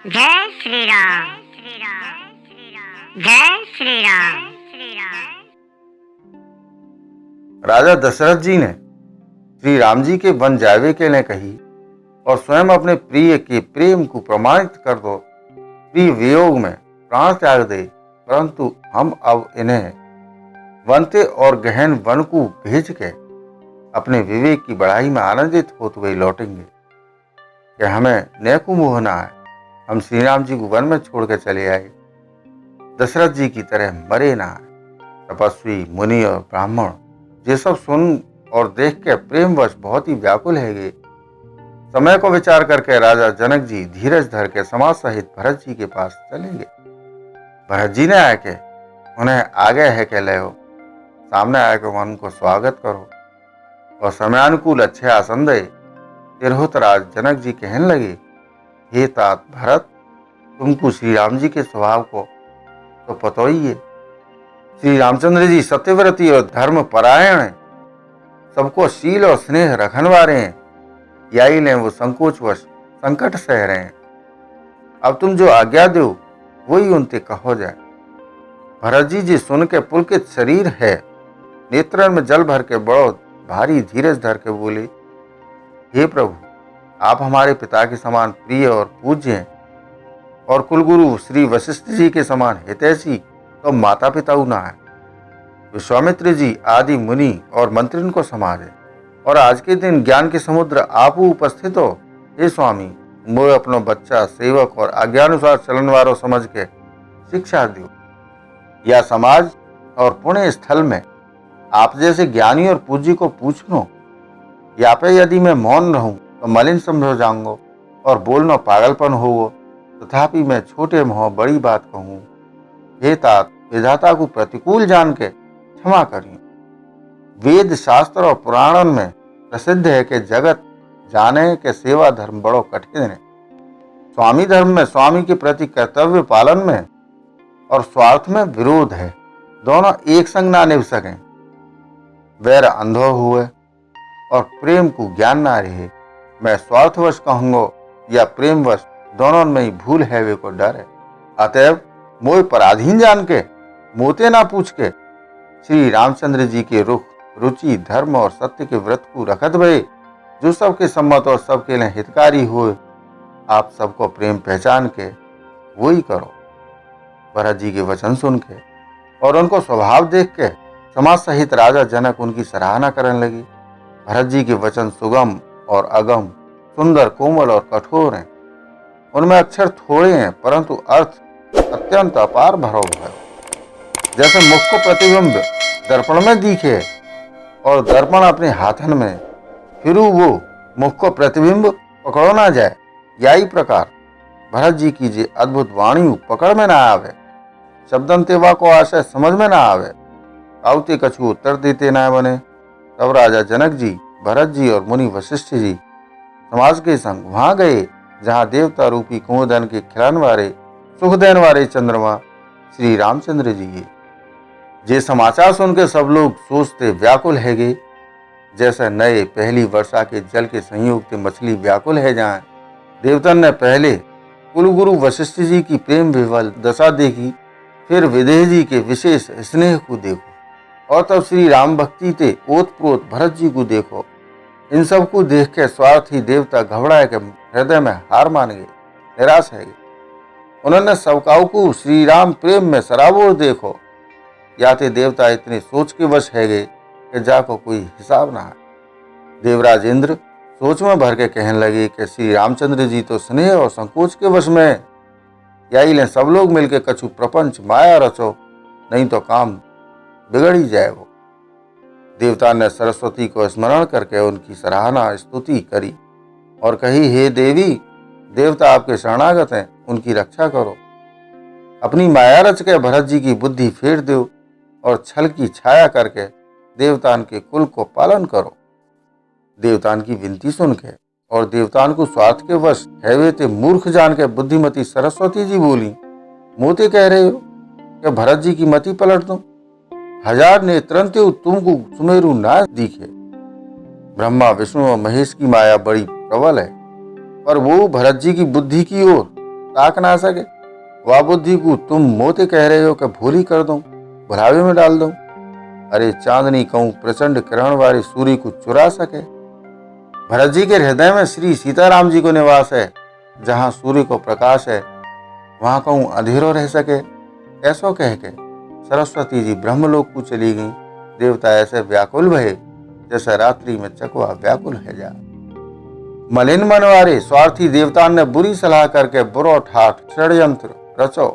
जय श्री राम। जय श्री राम। राजा दशरथ जी ने श्री राम जी के वन जावे के लिए कही और स्वयं अपने प्रिय के प्रेम को प्रमाणित कर दो। प्रिय वियोग में प्राण त्याग दे, परंतु हम अब इन्हें वनते और गहन वन को भेज के अपने विवेक की बढ़ाई में आनंदित होते हुए लौटेंगे कि हमें नैकु मोह ना है। हम श्री राम जी को वन में छोड़ के चले आए, दशरथ जी की तरह मरे ना है। तपस्वी मुनि और ब्राह्मण ये सब सुन और देख के प्रेमवश बहुत ही व्याकुल है गए। समय को विचार करके राजा जनक जी धीरज धर के समाज सहित भरत जी के पास चलेंगे। भरत जी ने आके उन्हें आगे है के ले सामने आकर उनको स्वागत करो और समयानुकूल अच्छे आसन दे। तिरहुतराज जनक जी कहने लगे, हे तात भरत, तुमको श्री राम जी के स्वभाव को तो पता ही है। श्री रामचंद्र जी सत्यव्रती और धर्म परायण हैं, सबको शील और स्नेह रखने वाले हैं। यही ने वो संकोचवश संकट सह रहे हैं। अब तुम जो आज्ञा दो वही उनसे कहो जाए। भरत जी सुन के पुलकित शरीर है, नेत्रन में जल भर के बड़ो भारी धीरज धर के बोले, हे प्रभु, आप हमारे पिता के समान प्रिय और पूज्य हैं और कुलगुरु श्री वशिष्ठ जी के समान हितैषी तो माता पिता ना है। विश्वामित्र जी आदि मुनि और मंत्रियों को समारे और आज के दिन ज्ञान के समुद्र आप उपस्थित हो। हे स्वामी, मोह अपनो बच्चा सेवक और आज्ञानुसार चलन वालों समझ के शिक्षा दो। या समाज और पुण्य स्थल में आप जैसे ज्ञानी और पूज्य को पूछ लो। या पे यदि मैं मौन रहूं तो मलिन समझो जाऊंगा और बोलना पागलपन हो, तथापि मैं छोटे मुँह बड़ी बात कहूँ। हे तात, विधाता को प्रतिकूल जान के क्षमा करिए। वेद शास्त्र और पुराणन में प्रसिद्ध है कि जगत जाने के सेवा धर्म बड़ो कठिन है। स्वामी धर्म में स्वामी के प्रति कर्तव्य पालन में और स्वार्थ में विरोध है, दोनों एक संग ना निभ सकें। वैर अंधो हुए और प्रेम को ज्ञान ना रहे। मैं स्वार्थवश कहूँगा या प्रेमवश, दोनों में ही भूल है वे को डर है। अतएव मोह पराधीन जान के मोते ना पूछ के श्री रामचंद्र जी के रुख रुचि धर्म और सत्य के व्रत को रखत भये, जो सबके सम्मत और सबके लिए हितकारी हो। आप सबको प्रेम पहचान के वही करो। भरत जी के वचन सुन के और उनको स्वभाव देख के समाज सहित राजा जनक उनकी सराहना करने लगी। भरत जी के वचन सुगम और अगम, सुंदर, कोमल और कठोर हैं। उनमें अक्षर थोड़े हैं परंतु अर्थ अत्यंत अपार भरो है। जैसे मुख को प्रतिबिंब दर्पण में दिखे और दर्पण अपने हाथन में, फिर वो मुख को प्रतिबिंब पकड़ो ना जाए। यही प्रकार भरत जी की जे अद्भुत वाणी पकड़ में ना आवे, शब्दन तेवा को आशय समझ में ना आवे, आवते कछु उत्तर देते ना बने। तब राजा जनक जी, भरत जी और मुनि वशिष्ठ जी समाज के संग वहां गए जहां देवता रूपी कुमुदन के खिलाने वाले सुख देने वाले चंद्रमा श्री रामचंद्र जी है। जे समाचार सुन के सब लोग सोचते व्याकुल है गए, जैसे नए पहली वर्षा के जल के संयोग से मछली व्याकुल है जाए। देवतन ने पहले कुलगुरु वशिष्ठ जी की प्रेम विवल दशा देखी, फिर विदेह जी के विशेष स्नेह को देखो और तब श्री राम भक्ति ते ओतप्रोत भरत जी को देखो। इन सब को देख के स्वार्थी देवता घबराए के हृदय में हार मान गए, निराश है गए। उन्होंने सबकाऊ को श्री राम प्रेम में सराबोर देखो। याते देवता इतने सोच के वश है गए कि जाको कोई हिसाब ना है। देवराज इंद्र सोच में भर के कहने लगे कि श्री रामचंद्र जी तो स्नेह और संकोच के वश में, यही ले सब लोग मिलके कछु प्रपंच माया रचो, नहीं तो काम बिगड़ ही जाए। वो देवता ने सरस्वती को स्मरण करके उनकी सराहना स्तुति करी और कही, हे देवी, देवता आपके शरणागत हैं, उनकी रक्षा करो। अपनी माया रच के भरत जी की बुद्धि फेर दो और छल की छाया करके देवतान के कुल को पालन करो। देवतान की विनती सुन के और देवतान को स्वार्थ के वश हैवे ते मूर्ख जान के बुद्धिमती सरस्वती जी बोली, मोते कह रहे हो कि भरत जी की मति पलट दो। हजार नेत्रन ते तुमको सुमेरु ना दिखे। ब्रह्मा विष्णु और महेश की माया बड़ी प्रबल है, पर वो भरत जी की बुद्धि की ओर ताक ना सके। वह बुद्धि को तुम मोते कह रहे हो कि भूली कर दूं, भुलावे में डाल दूं। अरे चांदनी कहूं प्रचंड किरण वाले सूर्य को चुरा सके। भरत जी के हृदय में श्री सीताराम जी को निवास है। जहां सूर्य को प्रकाश है वहां कहूं अंधेरो रह सके। ऐसो कह के सरस्वती जी ब्रह्मलोक को चली गई। देवता ऐसे व्याकुल भये जैसे रात्रि में चकवा व्याकुल है जा। मलिन मन वाले स्वार्थी देवता ने बुरी सलाह करके बुरो ठाठ षड्यंत्र रचो,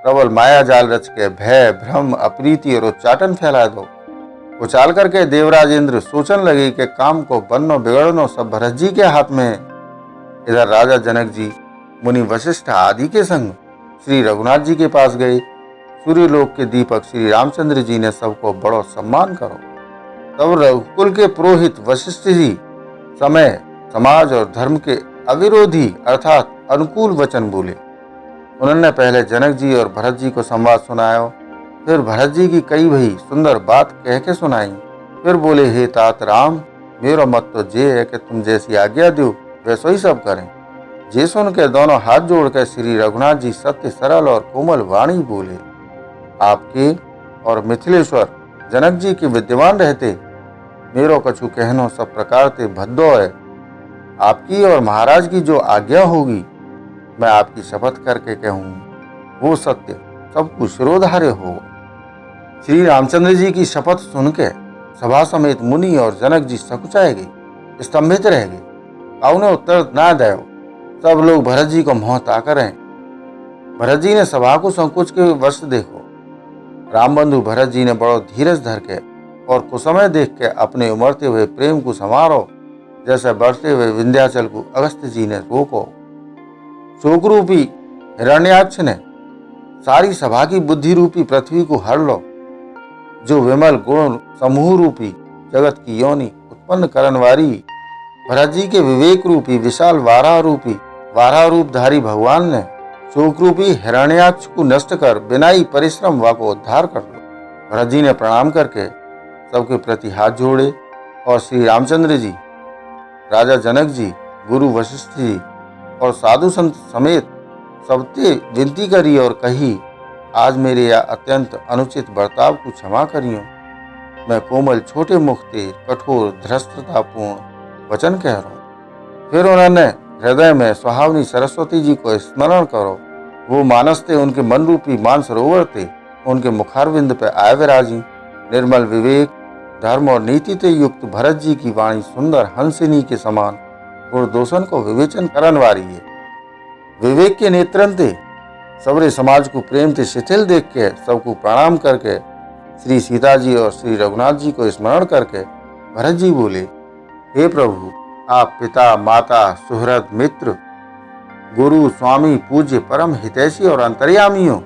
प्रबल माया जाल रच के भय भ्रम अप्रीति और उच्चाटन फैला दो। उछाल करके देवराज इंद्र सोचने लगे कि काम को बननो बिगड़नो सब भरत जी के हाथ में है। इधर राजा जनक जी मुनि वशिष्ठ आदि के संग श्री रघुनाथ जी के पास गए। सूर्यलोक के दीपक श्री रामचंद्र जी ने सबको बड़ो सम्मान करो। तब रघुकुल के पुरोहित वशिष्ठ जी समय समाज और धर्म के अविरोधी अर्थात अनुकूल वचन बोले। उन्होंने पहले जनक जी और भरत जी को संवाद सुनाया, फिर भरत जी की कई भई सुंदर बात कह के सुनाई। फिर बोले, हे तात राम, मेरा मत तो जे है कि तुम जैसी आज्ञा दो वैसो ही सब करें। जे सुन के दोनों हाथ जोड़कर श्री रघुनाथ जी सत्य सरल और कोमल वाणी बोले। आपके और मिथिलेश्वर जनक जी के विद्यमान रहते मेरो कछु कहनो सब प्रकार ते भद्दो है। आपकी और महाराज की जो आज्ञा होगी मैं आपकी शपथ करके कहूँ वो सत्य सबको शिरोधार्य होगा। श्री रामचंद्र जी की शपथ सुन के सभा समेत मुनि और जनक जी सकुचाए गए, स्तंभित रह गए। उन्हें उत्तर ना दो। सब लोग भरत जी को मुंह ताकर हैं। भरत जी ने सभा को संकोच के वश देखो। राम बंधु भरत जी ने बड़ो धीरज धर के और कुसमय देख के अपने उमड़ते हुए प्रेम को समारो जैसे बढ़ते हुए विंध्याचल को अगस्त्य जी ने रोको। शोक रूपी हिरण्याक्ष ने सारी सभा की बुद्धि रूपी पृथ्वी को हर लो। जो विमल गुण समूह रूपी जगत की योनि उत्पन्न करन वारी भरत जी के विवेक रूपी विशाल वाराह रूपधारी भगवान ने शोक रूपी हिरण्याक्ष को नष्ट कर बिनाई परिश्रम वा को उद्धार कर लो। भरत जी ने प्रणाम करके सबके प्रति हाथ जोड़े और श्री रामचंद्र जी, राजा जनक जी, गुरु वशिष्ठ जी और साधु संत समेत सबसे विनती करी और कही, आज मेरे यह अत्यंत अनुचित बर्ताव को क्षमा करियो। मैं कोमल छोटे मुख से कठोर धृष्टतापूर्ण वचन कह रहा हूँ। फिर उन्होंने हृदय में सुहावनी सरस्वती जी को स्मरण करो। वो मानस थे, उनके मन रूपी मानसरोवर थे, उनके मुखारविंद पे आए विराजी। निर्मल विवेक धर्म और नीति से युक्त भरत जी की वाणी सुंदर हंसिनी के समान गुण दोषण को विवेचन करन वारी है। विवेक के नेत्रन थे सबरे समाज को प्रेम से शिथिल देख के सबको प्रणाम करके श्री सीता जी और श्री रघुनाथ जी को स्मरण करके भरत जी बोले, हे प्रभु, आप पिता माता सुहृद मित्र गुरु स्वामी पूज्य परम हितैषी और अंतर्यामी हो।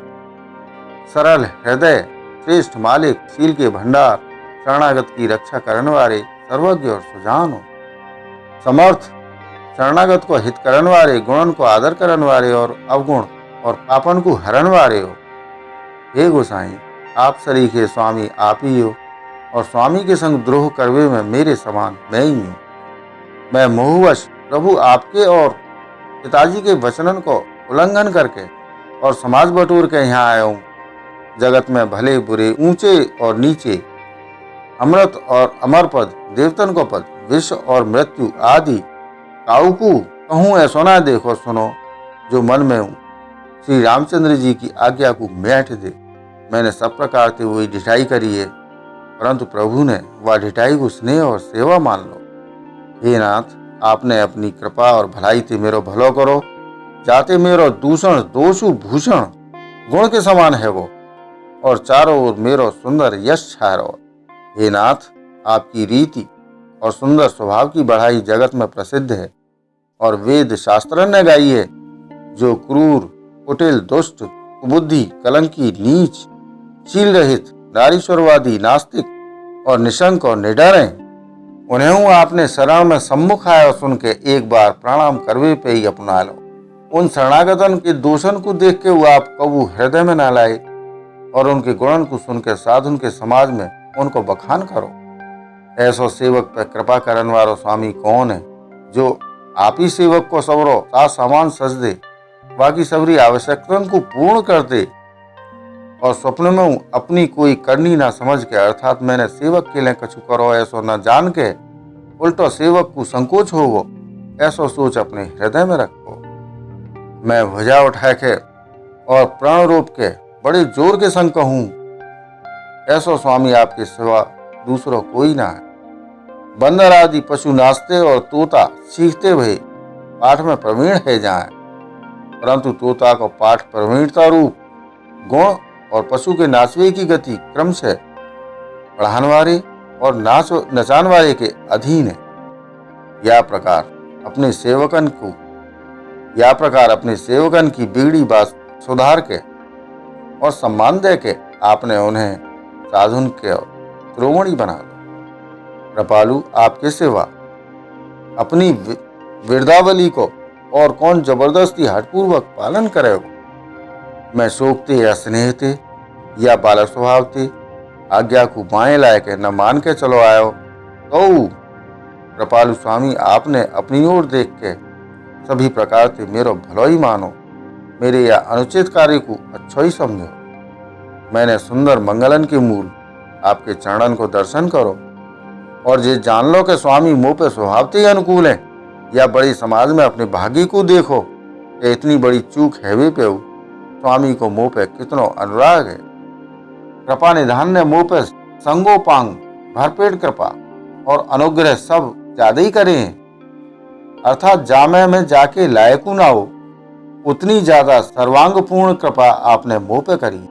सरल हृदय श्रेष्ठ मालिक शील के भंडार शरणागत की रक्षा करने वाले सर्वज्ञ और सुजान हो। समर्थ शरणागत को हित करने वाले गुणन को आदर करने वाले और अवगुण और पापन को हरण वाले हो। हे गोसाई, आप सरीखे स्वामी आप ही हो और स्वामी के संग द्रोह करवे में मेरे समान मैं ही हूँ। मैं मोहवश प्रभु आपके और पिताजी के वचनन को उल्लंघन करके और समाज बटोर के यहाँ आया हूँ। जगत में भले बुरे ऊंचे और नीचे अमृत और अमर पद देवतन को पद विश्व और मृत्यु आदि काउकू कहूँ ऐसो ना देखो सुनो जो मन में हूँ। श्री रामचंद्र जी की आज्ञा को मैठ दे। मैंने सब प्रकार से वही ढिठाई करी है, परंतु प्रभु ने वह ढिठाई को स्नेह और सेवा मान लो। हे नाथ, आपने अपनी कृपा और भलाई से मेरो भलो करो, जाते मेरो दूषण दोषु भूषण गुण के समान है वो, और चारों ओर मेरो सुंदर यश छाया रहो। हे नाथ, आपकी रीति और सुंदर स्वभाव की बढ़ाई जगत में प्रसिद्ध है और वेद शास्त्र ने गाई है। जो क्रूर कुटिल दुष्ट कुबुद्धि कलंकी नीच शील रहित नारीश्वरवादी नास्तिक और निशंक और निडर हैं, उन्हें आपने शरण में सम्मुख आया सुन के एक बार प्रणाम करवे पे ही अपना लो। उन शरणागतन के दोषण को देख के वो आप कबू हृदय में ना लाए और उनके गुणन को सुन के साधुन के समाज में उनको बखान करो। ऐसो सेवक पे कृपा करन वालो स्वामी कौन है जो आप ही सेवक को सबरो सामान सज दे बाकी सबरी आवश्यकता को पूर्ण कर दे। और स्वप्न में अपनी कोई करनी ना समझ के, अर्थात मैंने सेवक के लिए कछु करो ऐसो न जान के, उल्टो सेवक को संकोच होगो ऐसो सोच अपने हृदय में रखो। मैं भुजा उठा के और प्राण रोप के बड़े जोर के संग कहूं, ऐसो स्वामी आपके सिवा दूसरो कोई ना है। बंदर आदि पशु नाचते और तोता सीखते भई पाठ में प्रवीण है जाए, परंतु तोता को पाठ प्रवीणता रूप गुण और पशु के नाचवे की गति क्रम से पढ़ाने वाले और नचान वाले के अधीन है। या प्रकार अपने सेवकन की बिगड़ी बात सुधार के और सम्मान दे के आपने उन्हें साधुन के श्रोमणी बना दो। कृपालु आपके सिवा अपनी वृद्धावली को और कौन जबरदस्ती हठपूर्वक पालन करेगा। मैं शोकते या स्नेहते या बालक स्वभाव थे आज्ञा को बाएं लाए के न मान के चलो आयो, तो कृपालु स्वामी आपने अपनी ओर देख के सभी प्रकार से मेरो भलो ही मानो, मेरे या अनुचित कार्य को अच्छा ही समझो। मैंने सुंदर मंगलन के मूल आपके चरणन को दर्शन करो और जे जान लो कि स्वामी मुँह पे स्वभावते ही अनुकूल है, या बड़ी समाज में अपने भागी को देखो कि इतनी बड़ी चूक हैवे पे हो। स्वामी को मुँह पे कितनो अनुराग है। कृपा निधान ने मुँह पे संगोपांग भरपेट कृपा और अनुग्रह सब ज्यादा ही करे हैं, अर्थात जामे में जाके लायकू ना हो उतनी ज्यादा सर्वांगपूर्ण कृपा आपने मुँह पे करी।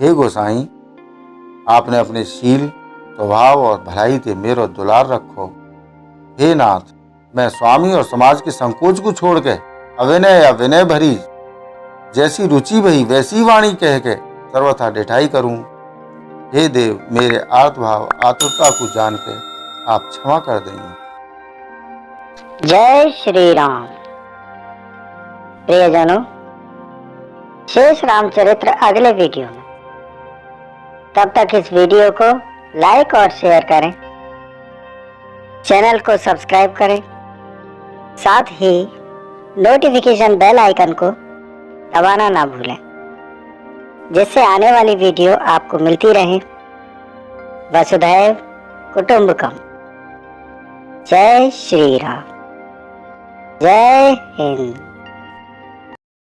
हे गोसाई, आपने अपने शील स्वभाव और भलाई से मेरो दुलार रखो। हे नाथ, मैं स्वामी और समाज के संकोच को छोड़ के अविनय या विनय भरी जैसी रुचि भई वैसी वाणी कह के सर्वथा डिठाई करूं। हे देव, मेरे आर्त भाव आतुरता को जान के आप क्षमा कर देंगे। जय श्री राम। प्रियजनों, शेष रामचरित्र अगले वीडियो में। तब तक इस वीडियो को लाइक और शेयर करें, चैनल को सब्सक्राइब करें, साथ ही नोटिफिकेशन बेल आइकन को दबाना ना भूलें, जिससे आने वाली वीडियो आपको मिलती रहे। वसुधैव कुटुंबकम। जय श्री राम। जय हिंद।